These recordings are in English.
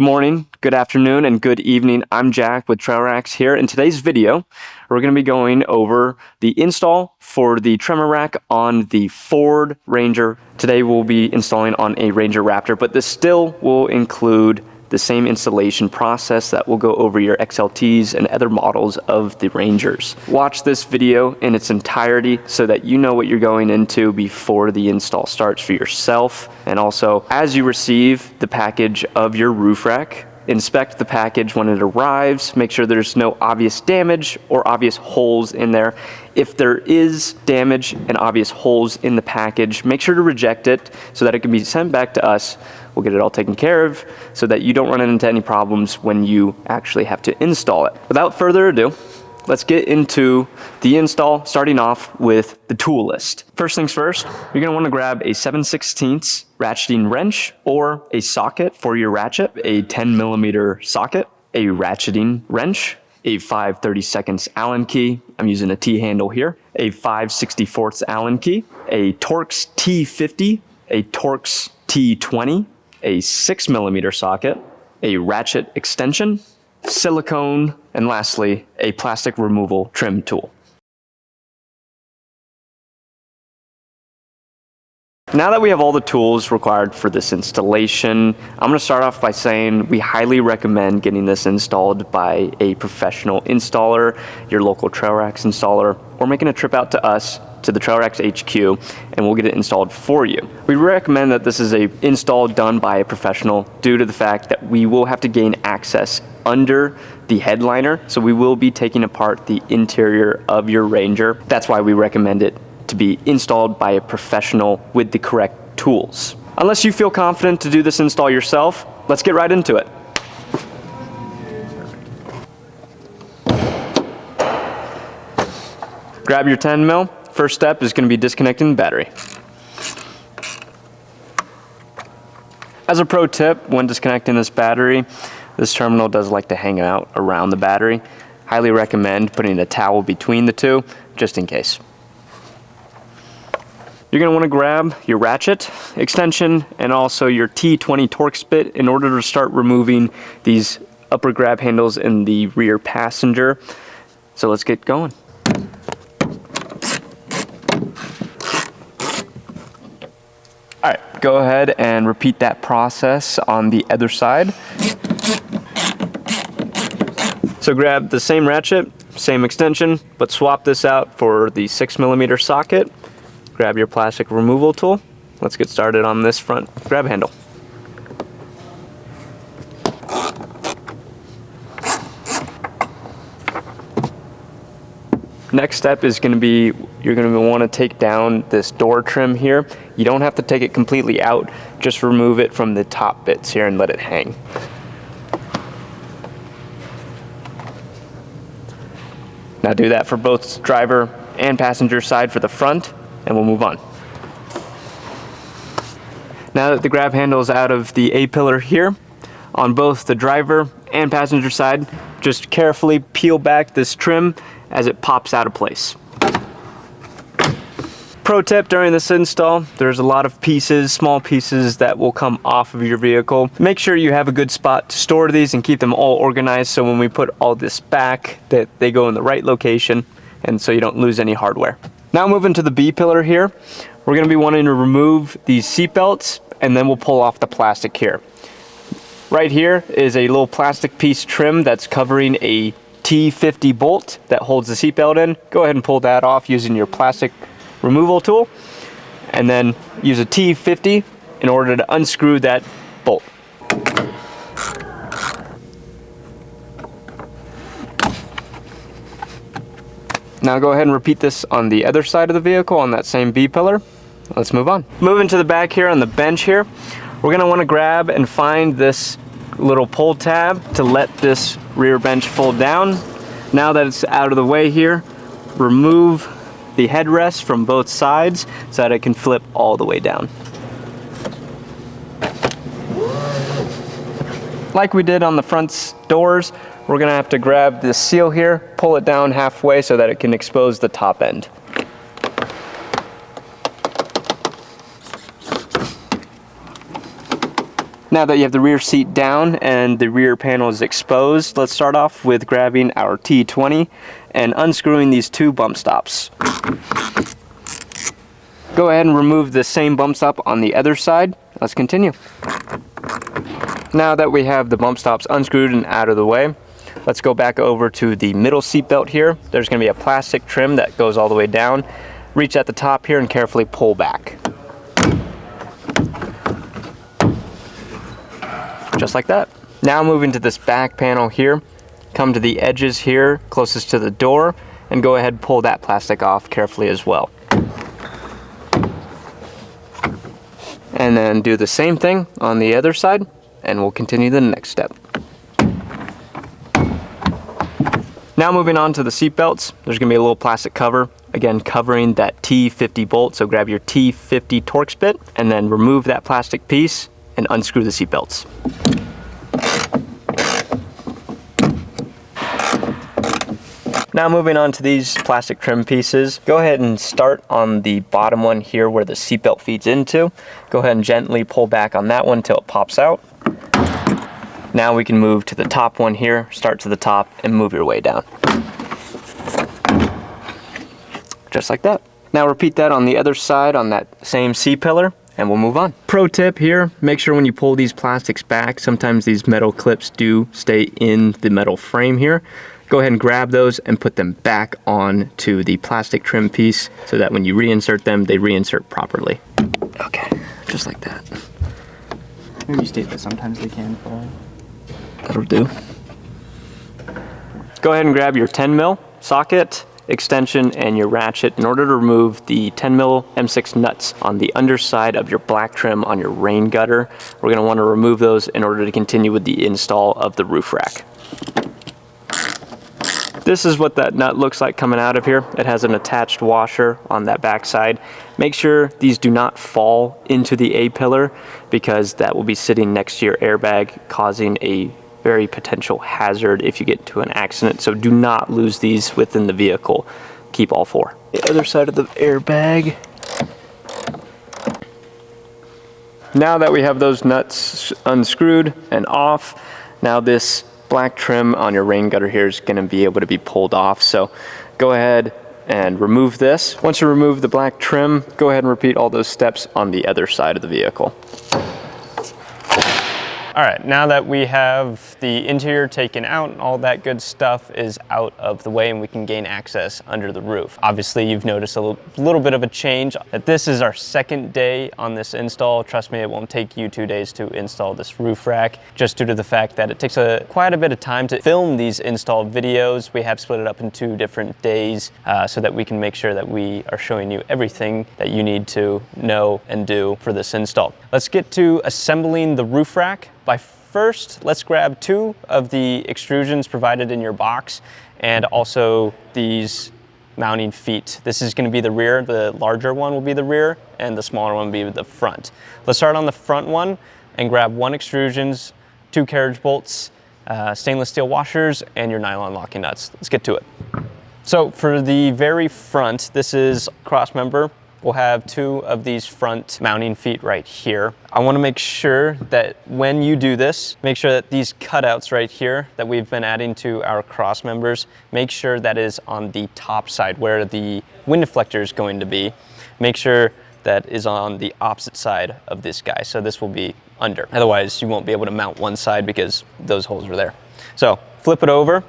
Good morning, good afternoon, and good evening. I'm Jack with TrailRax here. In today's video, we're going to be going over the install for the tremor rack on the Ford Ranger. Today we'll be installing on a Ranger Raptor, but this still will include the same installation process that will go over your XLTs and other models of the Rangers. Watch this video in its entirety so that you know what you're going into before the install starts for yourself. And also, as you receive the package of your roof rack, inspect the package when it arrives, make sure there's no obvious damage or obvious holes in there. If there is damage and obvious holes in the package, make sure to reject it so that it can be sent back to us. We'll get it all taken care of so that you don't run into any problems when you actually have to install it. Without further ado, let's get into the install, starting off with the tool list. First things first, you're gonna wanna grab a 7/16 ratcheting wrench or a socket for your ratchet, a 10mm socket, a ratcheting wrench, a 5/32 Allen key, I'm using a T-handle here, a 5/64 Allen key, a Torx T50, a Torx T20, a 6mm socket, a ratchet extension, silicone, and lastly, a plastic removal trim tool. Now that we have all the tools required for this installation, I'm going to start off by saying we highly recommend getting this installed by a professional installer, your local TrailRax installer, or making a trip out to us to the TrailRax HQ and we'll get it installed for you. We recommend that this is a install done by a professional due to the fact that we will have to gain access under the headliner, so we will be taking apart the interior of your Ranger. That's why we recommend it to be installed by a professional with the correct tools. Unless you feel confident to do this install yourself, let's get right into it. Grab your 10mm. First step is going to be disconnecting the battery. As a pro tip, when disconnecting this battery, this terminal does like to hang out around the battery. Highly recommend putting a towel between the two, just in case. You're going to want to grab your ratchet extension and also your T20 Torx bit in order to start removing these upper grab handles in the rear passenger. So let's get going. All right, go ahead and repeat that process on the other side. So grab the same ratchet, same extension, but swap this out for the 6mm socket. Grab your plastic removal tool. Let's get started on this front grab handle. Next step is going to be, you're going to want to take down this door trim here. You don't have to take it completely out, just remove it from the top bits here and let it hang. Now do that for both driver and passenger side for the front, and we'll move on. Now that the grab handle is out of the A-pillar here, on both the driver and passenger side, just carefully peel back this trim as it pops out of place. Pro tip during this install, there's a lot of pieces, small pieces that will come off of your vehicle. Make sure you have a good spot to store these and keep them all organized so when we put all this back that they go in the right location and so you don't lose any hardware. Now moving to the B-pillar here, we're going to be wanting to remove these seat belts and then we'll pull off the plastic here. Right here is a little plastic piece trim that's covering a T50 bolt that holds the seat belt in. Go ahead and pull that off using your plastic removal tool and then use a T50 in order to unscrew that bolt. Now go ahead and repeat this on the other side of the vehicle on that same B-pillar. Let's move on. Moving to the back here on the bench here, we're going to want to grab and find this little pull tab to let this rear bench fold down. Now that it's out of the way here, remove the headrest from both sides so that it can flip all the way down. Like we did on the front doors, we're going to have to grab this seal here, pull it down halfway so that it can expose the top end. Now that you have the rear seat down and the rear panel is exposed, let's start off with grabbing our T20 and unscrewing these 2 bump stops. Go ahead and remove the same bump stop on the other side. Let's continue. Now that we have the bump stops unscrewed and out of the way, let's go back over to the middle seat belt here. There's going to be a plastic trim that goes all the way down. Reach at the top here and carefully pull back. Just like that. Now moving to this back panel here, come to the edges here closest to the door and go ahead and pull that plastic off carefully as well. And then do the same thing on the other side, and we'll continue the next step. Now moving on to the seat belts, there's going to be a little plastic cover, again covering that T50 bolt, so grab your T50 Torx bit and then remove that plastic piece and unscrew the seat belts. Now moving on to these plastic trim pieces, go ahead and start on the bottom one here where the seatbelt feeds into. Go ahead and gently pull back on that one until it pops out. Now we can move to the top one here, start to the top and move your way down. Just like that. Now repeat that on the other side on that same C-pillar and we'll move on. Pro tip here, make sure when you pull these plastics back, sometimes these metal clips do stay in the metal frame here. Go ahead and grab those and put them back on to the plastic trim piece so that when you reinsert them, they reinsert properly. Okay, just like that. Maybe state that sometimes they can fall. That'll do. Go ahead and grab your 10 mil socket, extension, and your ratchet in order to remove the 10 mil M6 nuts on the underside of your black trim on your rain gutter. We're gonna wanna remove those in order to continue with the install of the roof rack. This is what that nut looks like coming out of here. It has an attached washer on that back side. Make sure these do not fall into the A-pillar because that will be sitting next to your airbag, causing a very potential hazard if you get into an accident. So do not lose these within the vehicle. Keep all 4. The other side of the airbag. Now that we have those nuts unscrewed and off, now this black trim on your rain gutter here is going to be able to be pulled off. So go ahead and remove this. Once you remove the black trim, go ahead and repeat all those steps on the other side of the vehicle. All right, now that we have the interior taken out and all that good stuff is out of the way and we can gain access under the roof. Obviously, you've noticed a little bit of a change. This is our 2nd day on this install. Trust me, it won't take you 2 days to install this roof rack, just due to the fact that it takes quite a bit of time to film these install videos. We have split it up in 2 different days so that we can make sure that we are showing you everything that you need to know and do for this install. Let's get to assembling the roof rack. By first, let's grab 2 of the extrusions provided in your box and also these mounting feet. This is going to be the rear. The larger one will be the rear and the smaller one will be the front. Let's start on the front one and grab 1 extrusions, 2 carriage bolts, stainless steel washers, and your nylon locking nuts. Let's get to it. So for the very front, this is cross member. We'll have 2 of these front mounting feet right here. I want to make sure that when you do this, make sure that these cutouts right here that we've been adding to our cross members, make sure that is on the top side where the wind deflector is going to be. Make sure that is on the opposite side of this guy. So this will be under. Otherwise, you won't be able to mount one side because those holes are there. So flip it over,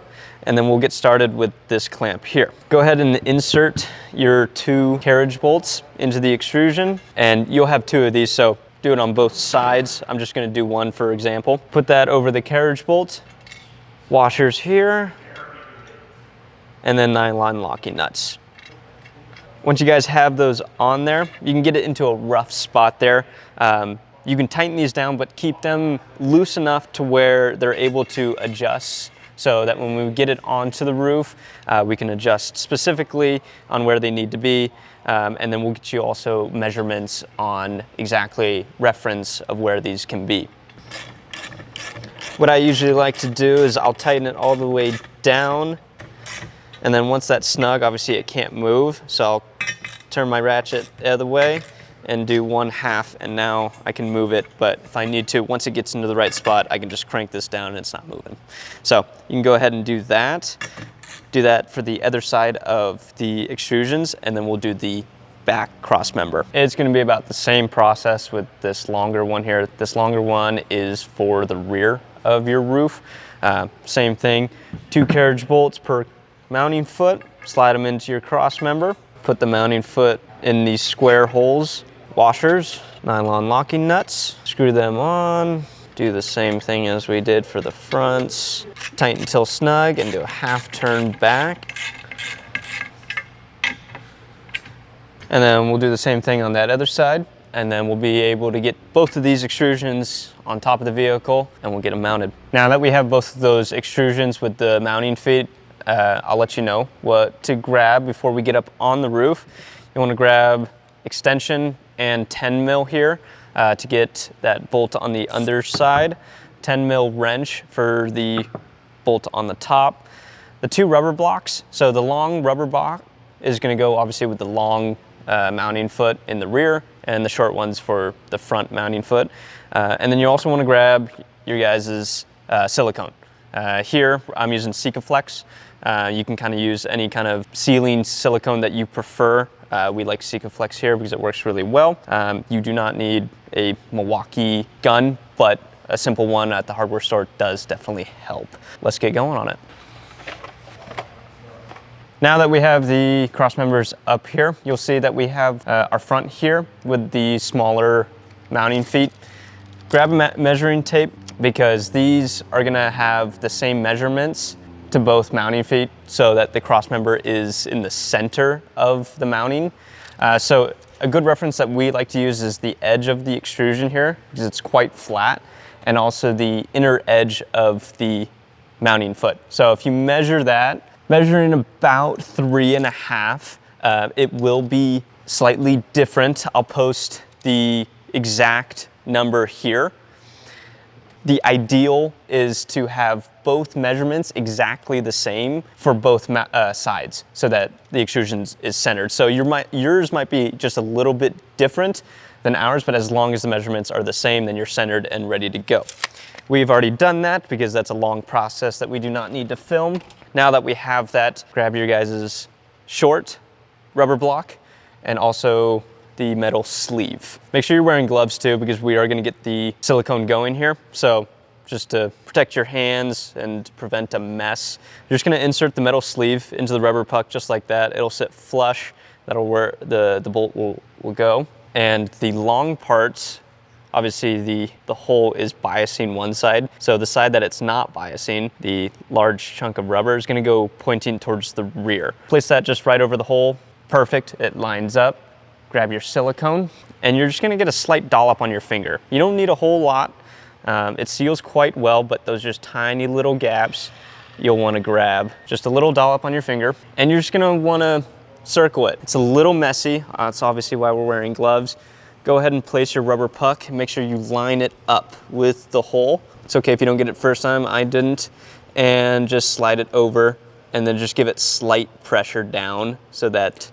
and then we'll get started with this clamp here. Go ahead and insert your 2 carriage bolts into the extrusion, and you'll have 2 of these, so do it on both sides. I'm just gonna do 1 for example. Put that over the carriage bolt, washers here, and then nylon locking nuts. Once you guys have those on there, you can get it into a rough spot there. You can tighten these down, but keep them loose enough to where they're able to adjust so that when we get it onto the roof, we can adjust specifically on where they need to be. And then we'll get you also measurements on exactly reference of where these can be. What I usually like to do is I'll tighten it all the way down. And then once that's snug, obviously it can't move. So I'll turn my ratchet the other way, and do 1/2, and now I can move it, but if I need to, once it gets into the right spot, I can just crank this down and it's not moving. So you can go ahead and do that. Do that for the other side of the extrusions, and then we'll do the back cross member. It's gonna be about the same process with this longer one here. This longer one is for the rear of your roof. Same thing, 2 carriage bolts per mounting foot, slide them into your cross member, put the mounting foot in these square holes, washers, nylon locking nuts, screw them on, do the same thing as we did for the fronts, tighten till snug and do a 1/2 turn back. And then we'll do the same thing on that other side, and then we'll be able to get both of these extrusions on top of the vehicle and we'll get them mounted. Now that we have both of those extrusions with the mounting feet, I'll let you know what to grab before we get up on the roof. You want to grab extension and 10 mil here to get that bolt on the underside, 10 mil wrench for the bolt on the top. The 2 rubber blocks, so the long rubber block is going to go obviously with the long mounting foot in the rear, and the short ones for the front mounting foot. And then you also want to grab your guys' silicone. Here I'm using Sikaflex. You can kind of use any kind of sealing silicone that you prefer. We like Sikaflex here because it works really well. You do not need a Milwaukee gun, but a simple one at the hardware store does definitely help. Let's get going on it. Now that we have the cross members up here, you'll see that we have our front here with the smaller mounting feet. Grab a measuring tape because these are gonna have the same measurements to both mounting feet so that the cross member is in the center of the mounting. So a good reference that we like to use is the edge of the extrusion here because it's quite flat, and also the inner edge of the mounting foot. So if you measure that, measuring about 3.5, it will be slightly different. I'll post the exact number here. The ideal is to have both measurements exactly the same for both sides so that the extrusion is centered. So yours might be just a little bit different than ours, but as long as the measurements are the same, then you're centered and ready to go. We've already done that because that's a long process that we do not need to film. Now that we have that, grab your guys' short rubber block and also the metal sleeve. Make sure you're wearing gloves too because we are going to get the silicone going here. So just to protect your hands and prevent a mess, you're just going to insert the metal sleeve into the rubber puck just like that. It'll sit flush. That'll where the bolt will go. And the long parts, obviously the hole is biasing one side. So the side that it's not biasing, the large chunk of rubber is going to go pointing towards the rear. Place that just right over the hole. Perfect. It lines up. Grab your silicone and you're just going to get a slight dollop on your finger. You don't need a whole lot. It seals quite well, but those just tiny little gaps you'll want to grab. Just a little dollop on your finger and you're just going to want to circle it. It's a little messy. That's obviously why we're wearing gloves. Go ahead and place your rubber puck and make sure you line it up with the hole. It's okay if you don't get it first time, I didn't. And just slide it over and then just give it slight pressure down so that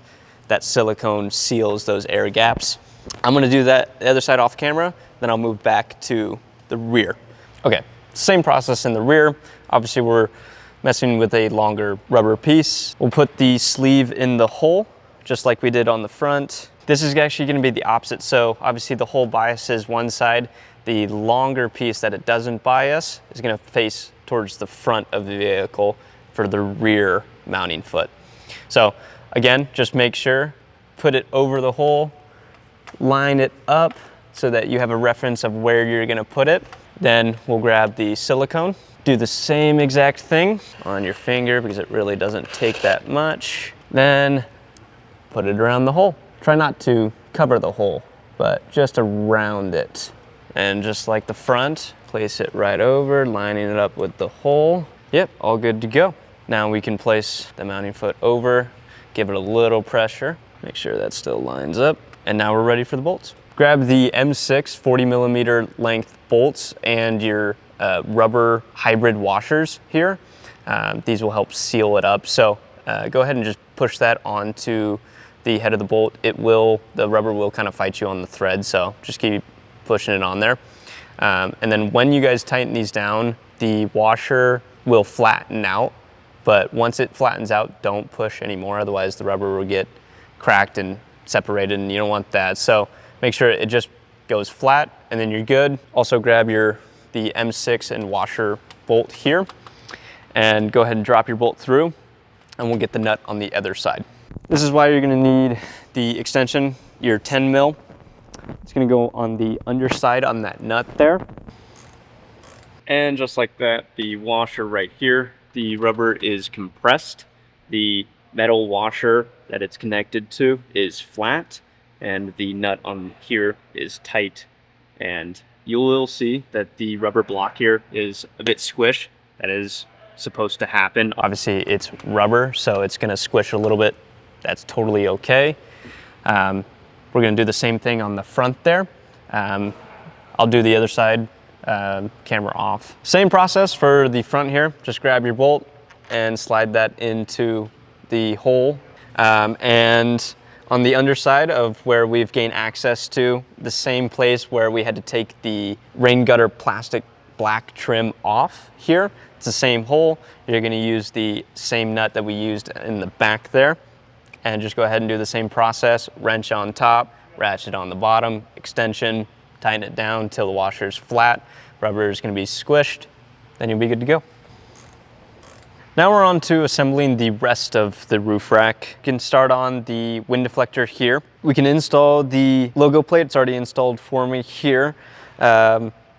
that silicone seals those air gaps. I'm gonna do that the other side off camera, then I'll move back to the rear. Okay, same process in the rear. Obviously we're messing with a longer rubber piece. We'll put the sleeve in the hole, just like we did on the front. This is actually gonna be the opposite. So obviously the hole biases one side. The longer piece that it doesn't bias is gonna face towards the front of the vehicle for the rear mounting foot. So again, just make sure, put it over the hole, line it up so that you have a reference of where you're gonna put it. Then we'll grab the silicone, do the same exact thing on your finger because it really doesn't take that much. Then put it around the hole. Try not to cover the hole, but just around it. And just like the front, place it right over, lining it up with the hole. Yep, all good to go. Now we can place the mounting foot over, give it a little pressure, make sure that still lines up. And now we're ready for the bolts. Grab the M6 40mm length bolts and your rubber hybrid washers here. These will help seal it up. So go ahead and just push that onto the head of the bolt, the rubber will kind of fight you on the thread, so just keep pushing it on there. And then when you guys tighten these down, the washer will flatten out, but once it flattens out, don't push anymore, otherwise the rubber will get cracked and separated, and you don't want that. So make sure it just goes flat, and then you're good. Also grab the M6 and washer bolt here, and go ahead and drop your bolt through, and we'll get the nut on the other side. This is why you're gonna need the extension, your 10 mil. It's gonna go on the underside on that nut there. And just like that, the washer right here, the rubber is compressed. The metal washer that it's connected to is flat, and the nut on here is tight. And you will see that the rubber block here is a bit squished. That is supposed to happen. Obviously it's rubber, so it's gonna squish a little bit. That's totally okay. We're gonna do the same thing on the front there. I'll do the other side, camera off. Same process for the front here. Just grab your bolt and slide that into the hole. And on the underside of where we've gained access to, the same place where we had to take the rain gutter plastic black trim off here, it's the same hole. You're gonna use the same nut that we used in the back there, and just go ahead and do the same process. Wrench on top, ratchet on the bottom, extension, tighten it down till the washer's flat. Rubber is gonna be squished, then you'll be good to go. Now we're on to assembling the rest of the roof rack. You can start on the wind deflector here. We can install the logo plate. It's already installed for me here.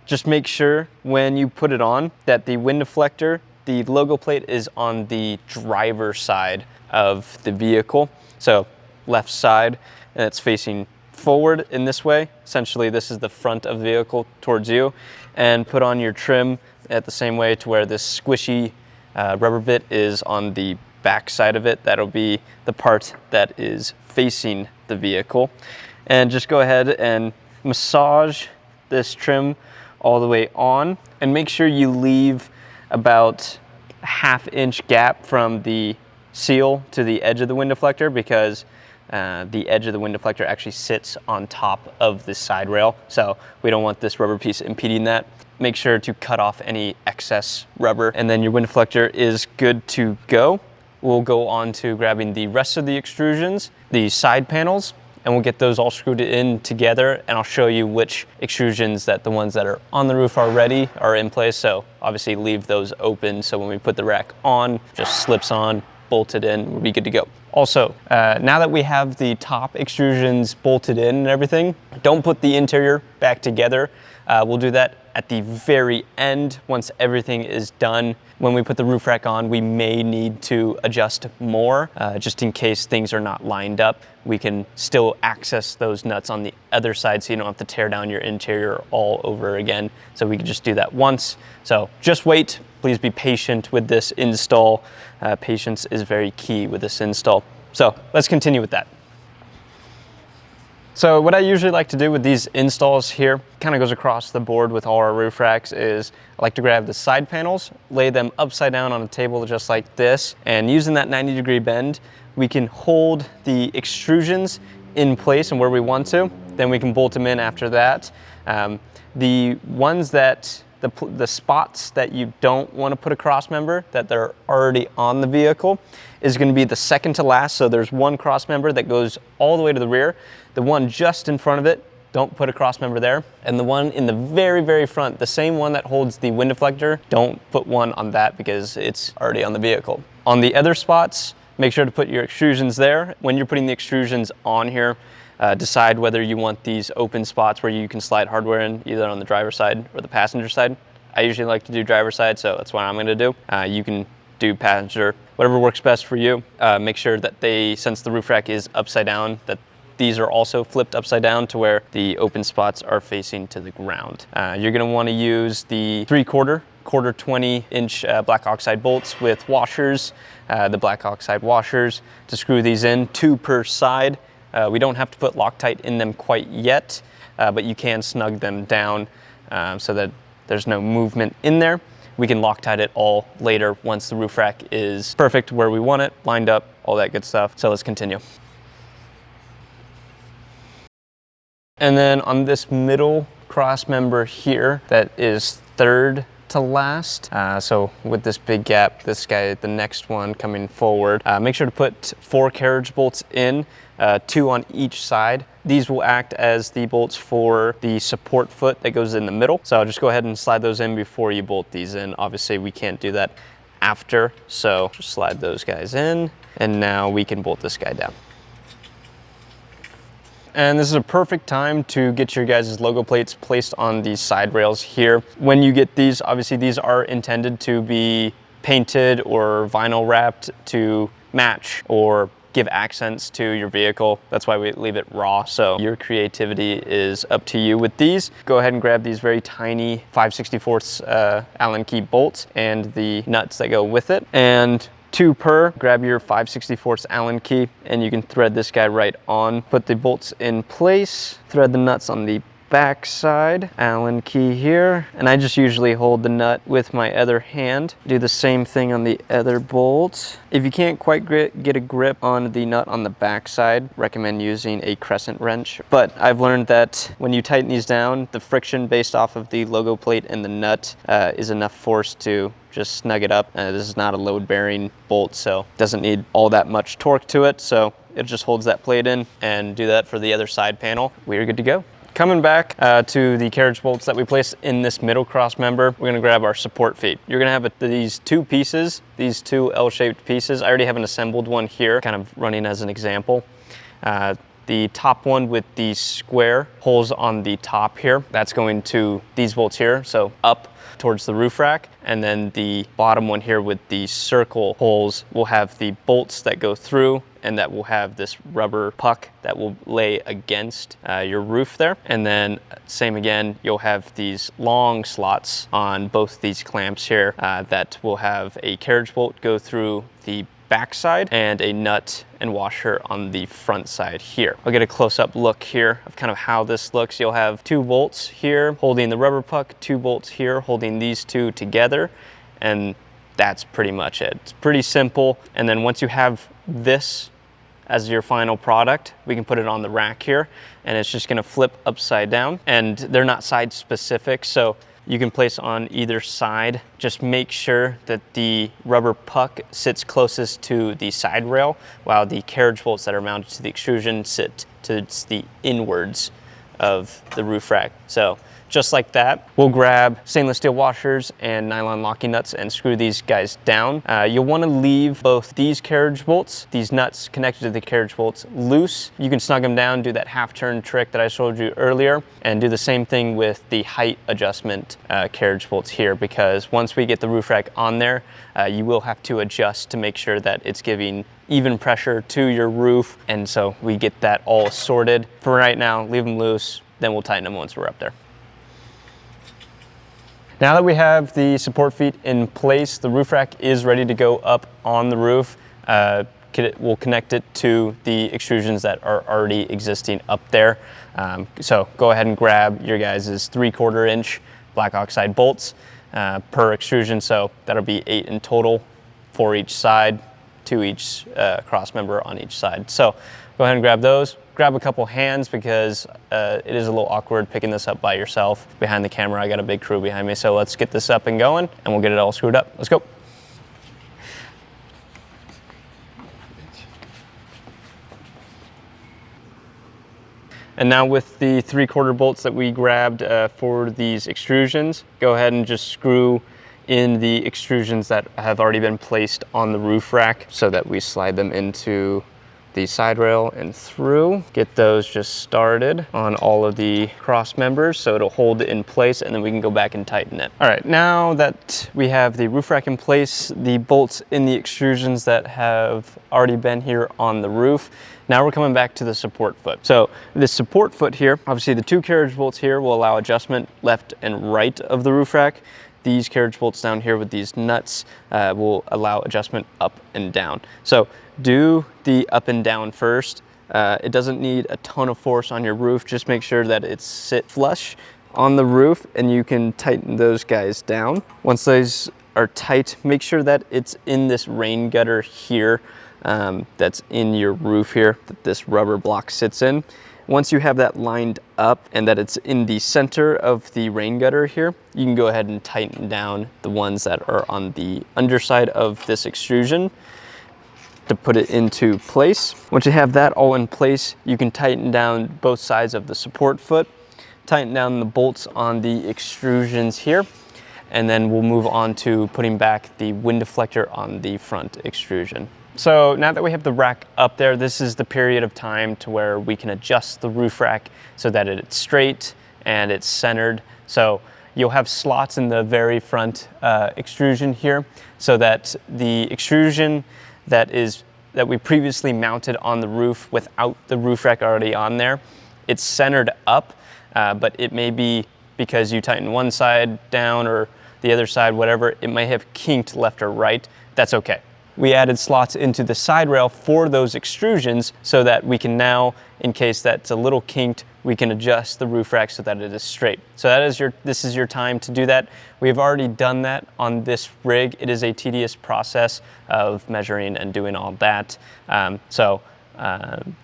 Just make sure when you put it on that the wind deflector, the logo plate is on the driver's side of the vehicle. So left side, and it's facing forward in this way. Essentially, this is the front of the vehicle towards you. And put on your trim at the same way to where this squishy rubber bit is on the back side of it. That'll be the part that is facing the vehicle. And just go ahead and massage this trim all the way on, and make sure you leave about a ½ inch gap from the seal to the edge of the wind deflector, because the edge of the wind deflector actually sits on top of the side rail. So we don't want this rubber piece impeding that. Make sure to cut off any excess rubber, and then your wind deflector is good to go. We'll go on to grabbing the rest of the extrusions, the side panels, and we'll get those all screwed in together, and I'll show you which extrusions, that the ones that are on the roof already are in place. So obviously leave those open, so when we put the rack on, just slips on, bolted in, we'll be good to go. Also, now that we have the top extrusions bolted in and everything, don't put the interior back together. We'll do that at the very end once everything is done. When we put the roof rack on, we may need to adjust more, just in case things are not lined up. We can still access those nuts on the other side, so you don't have to tear down your interior all over again. So we can just do that once. So just wait. Please be patient with this install. Patience is very key with this install. So let's continue with that. So what I usually like to do with these installs here, kind of goes across the board with all our roof racks, is I like to grab the side panels, lay them upside down on a table just like this, and using that 90-degree bend, we can hold the extrusions in place and where we want to. Then we can bolt them in after that. The ones that the spots that you don't want to put a cross member, that they're already on the vehicle, is going to be the second to last. So there's one cross member that goes all the way to the rear. The one just in front of it, don't put a cross member there. And the one in the very, very front, the same one that holds the wind deflector, don't put one on that because it's already on the vehicle. On the other spots, make sure to put your extrusions there. When you're putting the extrusions on here, decide whether you want these open spots where you can slide hardware in, either on the driver's side or the passenger side. I usually like to do driver's side, so that's what I'm gonna do. You can do passenger, whatever works best for you. Make sure that since the roof rack is upside down, that these are also flipped upside down to where the open spots are facing to the ground. You're gonna wanna use the 3/4 20-inch black oxide bolts with washers, the black oxide washers to screw these in, 2 per side. We don't have to put Loctite in them quite yet, but you can snug them down so that there's no movement in there. We can Loctite it all later once the roof rack is perfect where we want it, lined up, all that good stuff. So let's continue. And then on this middle cross member here, that is third to last. So with this big gap, this guy, the next one coming forward, make sure to put 4 carriage bolts in, 2 on each side. These will act as the bolts for the support foot that goes in the middle. So I'll just go ahead and slide those in before you bolt these in. Obviously we can't do that after, so just slide those guys in, and now we can bolt this guy down. And this is a perfect time to get your guys' logo plates placed on these side rails here. When you get these, obviously these are intended to be painted or vinyl wrapped to match or give accents to your vehicle. That's why we leave it raw. So your creativity is up to you with these. Go ahead and grab these very tiny 5/64 Allen key bolts and the nuts that go with it. And 2 per, grab your 5/64 Allen key and you can thread this guy right on. Put the bolts in place, thread the nuts on the back side, Allen key here, and I just usually hold the nut with my other hand. Do the same thing on the other bolt. If you can't quite get a grip on the nut on the back side, recommend using a crescent wrench. But I've learned that when you tighten these down, the friction based off of the logo plate and the nut is enough force to just snug it up. This is not a load-bearing bolt, so it doesn't need all that much torque to it, so it just holds that plate in. And do that for the other side panel. We are good to go. Coming back to the carriage bolts that we placed in this middle cross member, we're gonna grab our support feet. You're gonna have these 2 pieces, these 2 L-shaped pieces. I already have an assembled one here, kind of running as an example. The top one with the square holes on the top here, that's going to these bolts here, so up towards the roof rack. And then the bottom one here with the circle holes will have the bolts that go through, and that will have this rubber puck that will lay against your roof there. And then same again, you'll have these long slots on both these clamps here that will have a carriage bolt go through the back side and a nut and washer on the front side here. I'll get a close-up look here of kind of how this looks. You'll have 2 bolts here holding the rubber puck, 2 bolts here holding these 2 together, and that's pretty much it. It's pretty simple. And then once you have this as your final product, we can put it on the rack here, and it's just gonna flip upside down. And they're not side specific, so you can place on either side. Just make sure that the rubber puck sits closest to the side rail, while the carriage bolts that are mounted to the extrusion sit to the inwards of the roof rack. So just like that, we'll grab stainless steel washers and nylon locking nuts and screw these guys down. You'll want to leave both these carriage bolts, these nuts connected to the carriage bolts, loose. You can snug them down, do that half turn trick that I showed you earlier, and do the same thing with the height adjustment carriage bolts here, because once we get the roof rack on there, you will have to adjust to make sure that it's giving even pressure to your roof. And so we get that all sorted. For right now, leave them loose, then we'll tighten them once we're up there. Now that we have the support feet in place, the roof rack is ready to go up on the roof. We'll connect it to the extrusions that are already existing up there. So go ahead and grab your guys' 3/4 inch black oxide bolts per extrusion. So that'll be 8 in total, 4 each side, 2 each cross member on each side. So go ahead and grab those. Grab a couple hands, because it is a little awkward picking this up by yourself. Behind the camera, I got a big crew behind me. So let's get this up and going, and we'll get it all screwed up. Let's go. And now with the 3/4 bolts that we grabbed for these extrusions, go ahead and just screw in the extrusions that have already been placed on the roof rack, so that we slide them into the side rail and through. Get those just started on all of the cross members so it'll hold it in place, and then we can go back and tighten it. All right, now that we have the roof rack in place, the bolts in the extrusions that have already been here on the roof, now we're coming back to the support foot. So this support foot here, obviously the 2 carriage bolts here will allow adjustment left and right of the roof rack. These carriage bolts down here with these nuts will allow adjustment up and down. So do the up and down first. It doesn't need a ton of force on your roof. Just make sure that it's sit flush on the roof, and you can tighten those guys down. Once those are tight, make sure that it's in this rain gutter here that's in your roof here, that this rubber block sits in. once you have that lined up and that it's in the center of the rain gutter here, you can go ahead and tighten down the ones that are on the underside of this extrusion to put it into place. Once you have that all in place, you can tighten down both sides of the support foot, tighten down the bolts on the extrusions here, and then we'll move on to putting back the wind deflector on the front extrusion. So now that we have the rack up there, this is the period of time to where we can adjust the roof rack so that it's straight and it's centered. So you'll have slots in the very front extrusion here so that the extrusion that we previously mounted on the roof without the roof rack already on there, it's centered up, but it may be because you tighten one side down or the other side, whatever, it may have kinked left or right. That's okay. We added slots into the side rail for those extrusions so that we can now, in case that's a little kinked, we can adjust the roof rack so that it is straight. So this is your time to do that. We have already done that on this rig. It is a tedious process of measuring and doing all that.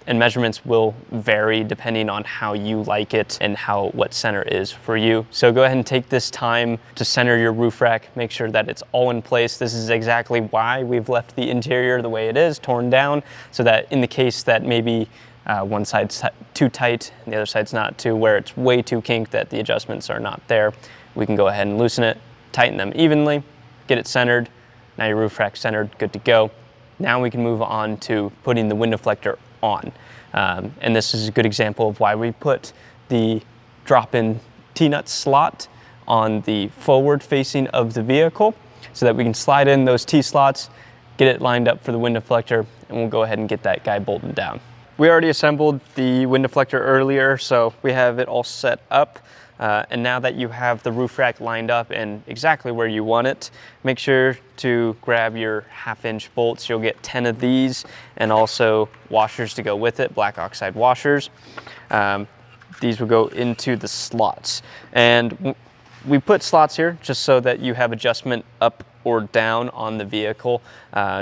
And measurements will vary depending on how you like it and what center is for you. So go ahead and take this time to center your roof rack, make sure that it's all in place. This is exactly why we've left the interior the way it is, torn down, so that in the case that maybe one side's too tight and the other side's not, to where it's way too kinked that the adjustments are not there, we can go ahead and loosen it, tighten them evenly, get it centered. Now your roof rack's centered, good to go. Now we can move on to putting the wind deflector on. And this is a good example of why we put the drop-in T-nut slot on the forward facing of the vehicle so that we can slide in those T-slots, get it lined up for the wind deflector, and we'll go ahead and get that guy bolted down. We already assembled the wind deflector earlier, so we have it all set up. And now that you have the roof rack lined up and exactly where you want it, make sure to grab your 1/2-inch bolts. You'll get 10 of these and also washers to go with it, black oxide washers. These will go into the slots. And we put slots here just so that you have adjustment up or down on the vehicle,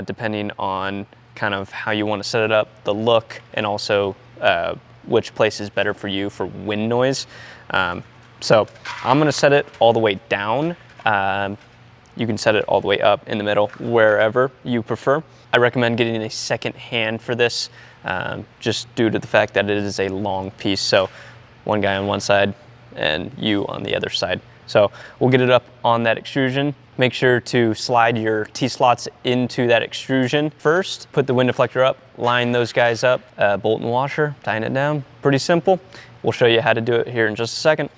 depending on kind of how you want to set it up, the look, and also which place is better for you for wind noise. So I'm gonna set it all the way down. You can set it all the way up, in the middle, wherever you prefer. I recommend getting a second hand for this, just due to the fact that it is a long piece. So one guy on one side and you on the other side. So we'll get it up on that extrusion. Make sure to slide your T-slots into that extrusion first. Put the wind deflector up, line those guys up, bolt and washer, tighten it down. Pretty simple. We'll show you how to do it here in just a second.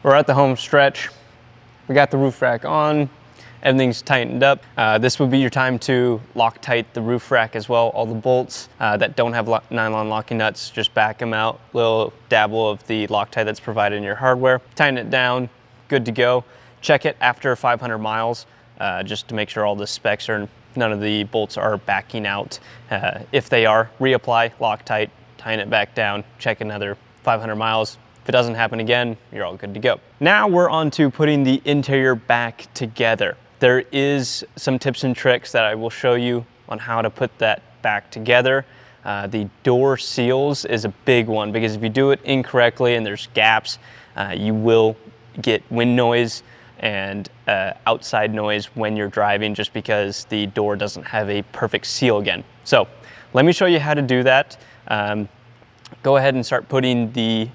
We're at the home stretch. We got the roof rack on. Everything's tightened up. This would be your time to Loctite the roof rack as well. All the bolts that don't have nylon locking nuts, just back them out. Little dabble of the Loctite that's provided in your hardware. Tighten it down, good to go. Check it after 500 miles, just to make sure all the specs are, none of the bolts are backing out. If they are, reapply Loctite, tighten it back down, check another 500 miles. If it doesn't happen again, you're all good to go. Now we're on to putting the interior back together. There is some tips and tricks that I will show you on how to put that back together. The door seals is a big one because if you do it incorrectly and there's gaps, you will get wind noise and outside noise when you're driving just because the door doesn't have a perfect seal again. So let me show you how to do that. Go ahead and start putting the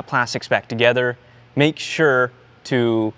plastics back together. Make sure to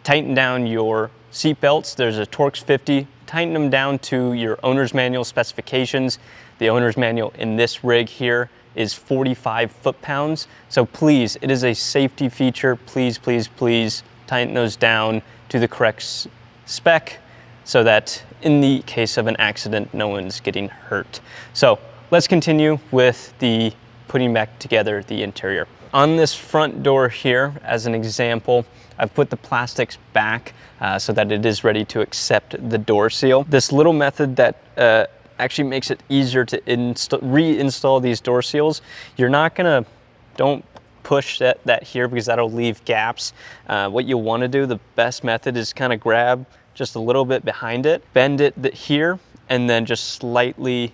tighten down your seat belts. There's a Torx 50. Tighten them down to your owner's manual specifications. The owner's manual in this rig here is 45 foot-pounds. So please, it is a safety feature. Please, please, please tighten those down to the correct spec so that in the case of an accident, no one's getting hurt. So let's continue with the putting back together the interior. On this front door here, as an example, I've put the plastics back so that it is ready to accept the door seal. This little method that actually makes it easier to reinstall these door seals. Don't push that here because that'll leave gaps. What you'll want to do, the best method is kind of grab just a little bit behind it, bend it here, and then just slightly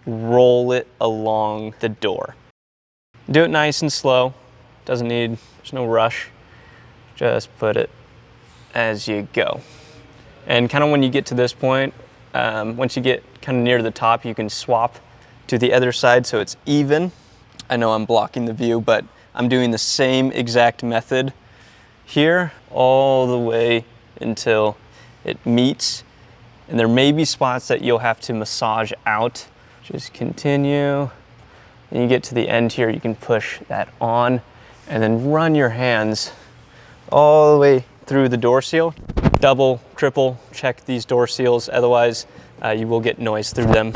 roll it along the door. Do it nice and slow. There's no rush. Just put it as you go. And kind of when you get to this point, once you get kind of near the top, you can swap to the other side so it's even. I know I'm blocking the view, but I'm doing the same exact method here all the way until it meets. And there may be spots that you'll have to massage out. Just continue. When you get to the end here, you can push that on and then run your hands all the way through the door seal. Double, triple check these door seals, otherwise you will get noise through them.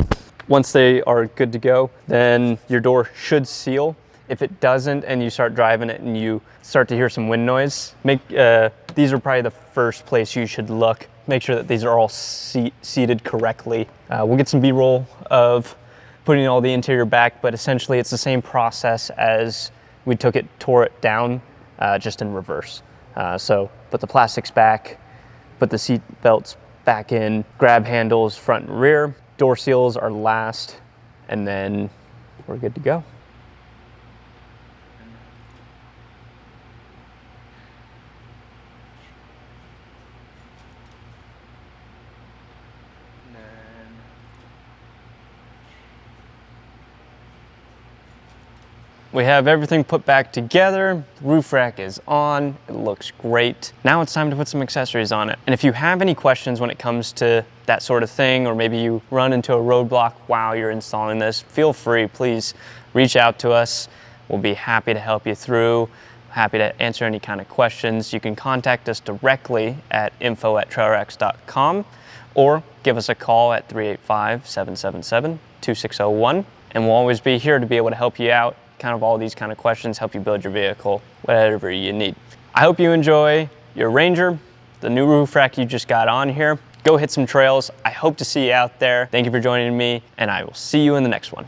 Once they are good to go, then your door should seal. If it doesn't and you start driving it and you start to hear some wind noise, these are probably the first place you should look. Make sure that these are all seated correctly. We'll get some B-roll of putting all the interior back, but essentially it's the same process as we tore it down, just in reverse. So put the plastics back, put the seat belts back in, grab handles front and rear, door seals are last, and then we're good to go. We have everything put back together. The roof rack is on. It looks great. Now it's time to put some accessories on it. And if you have any questions when it comes to that sort of thing, or maybe you run into a roadblock while you're installing this, feel free, please reach out to us. We'll be happy to help you through, happy to answer any kind of questions. You can contact us directly at info@trailrax.com or give us a call at 385-777-2601. And we'll always be here to be able to help you out. Kind of all these kind of questions, help you build your vehicle, whatever you need. I hope you enjoy your Ranger, the new roof rack you just got on here. Go hit some trails. I hope to see you out there. Thank you for joining me, and I will see you in the next one.